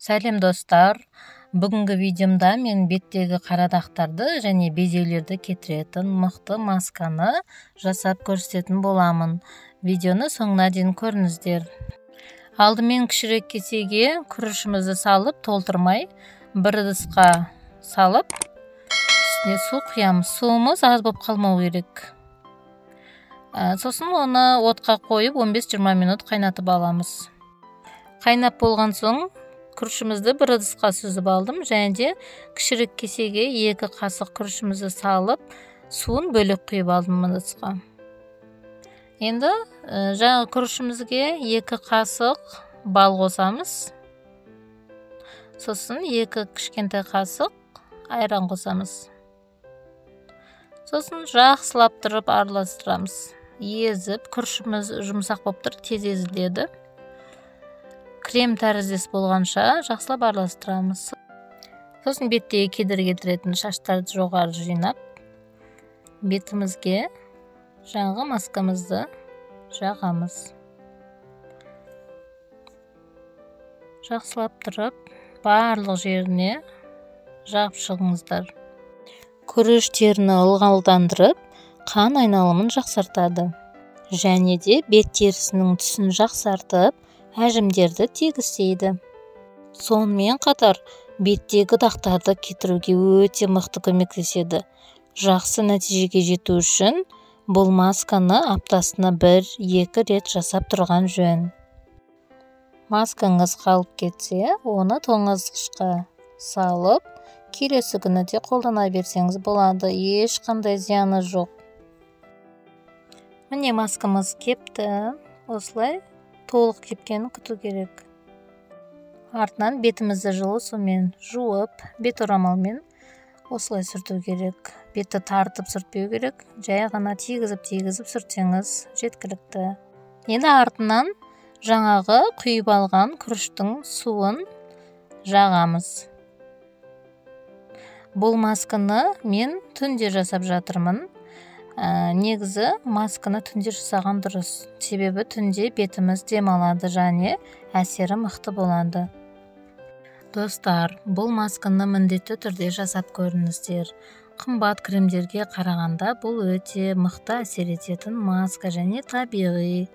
Сәлем достар. Бүгінгі видеомда мен беттегі қара дақтарды және безеулерді кетіретін мықты масканы жасап көрсететін боламын. Видеоны соңына дейін көріңіздер. Алдымен кішірек кесеге күрішімізді салып, толтырмай, бір ыдысқа салып, үстіне су құямыз. Суымыз аз болып қалмау керек. Сосын оны отқа қойып 15-20 минут қайнатып аламыз. Қайнап болған соң күрішімізді бір ыдысқа сүзіп алдым, және де кішірек кесеге 2 қасық күрішімізді салып, суын бөлек құйып алдым ыдысқа. Енді жаңа күрішімізге 2 қасық бал қосамыз. Сосын 2 кішкентай қасық айран қосамыз. Сосын жақсылап тұрып араластырамыз. Езіп, күрішіміз жұмсақ болып тұр, тез езіледі. Крем тәріздес болғанша жақсылап араластырамыз. Сосын беттегі кедергі келтіретін шаштарды жоғары жинап, бетімізге жаңағы маскамызды жағамыз. Жақсылап тұрып, барлық жеріне жағып шығыңыздар. Күріш теріні ылғалдандырып, қан айналымын жақсартады. Және де бет терісінің түсін жақсартып, әжімдерді тегістейді. Сонымен қатар беттегі дақтарды кетіруге өте мықты көмектеседі. Жақсы нәтижеге жету үшін бұл масканы аптасына 1-2 рет жасап тұрған жөн. Маскаңыз қалып кетсе, оны тоңазытқышқа салып, келесі күні де қолдана берсеңіз болады. Ешқандай зияны жоқ. Міне маскамыз кепті. Осылай толық кепкенін күту керек. Артынан бетімізді жылы сумен жуып, бет орамалмен осылай сүрту керек. Бетті тартып сүртпеу керек. Жай ғана тигізіп сүртсеңіз жеткілікті. Енді артынан жаңағы құйып алған күріштің суын жағамыз. Бұл масканы мен түнде жасап жатырмын. Негізі масканы түнде жасаған дұрыс. Себебі түнде бетіміз демалады және әсері мықты болады. Достар, бұл масканы міндетті түрде жасап көріңіздер. Қымбат кремдерге қарағанда бұл өте мықты әсер ететін маска және табиғи.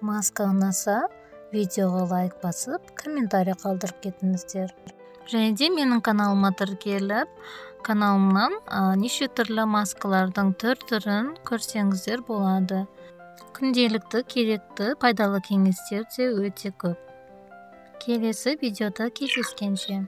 Маска ұнаса, видеоға лайк басып, комментарий қалдырып кетіңіздер. Және де менің каналыма тіркеліп, каналымнан неше түрлі маскалардың түрін көрсеңіздер болады. Күнделікті, керекті, пайдалы кеңестер де өте көп. Келесі видеода кездескенше.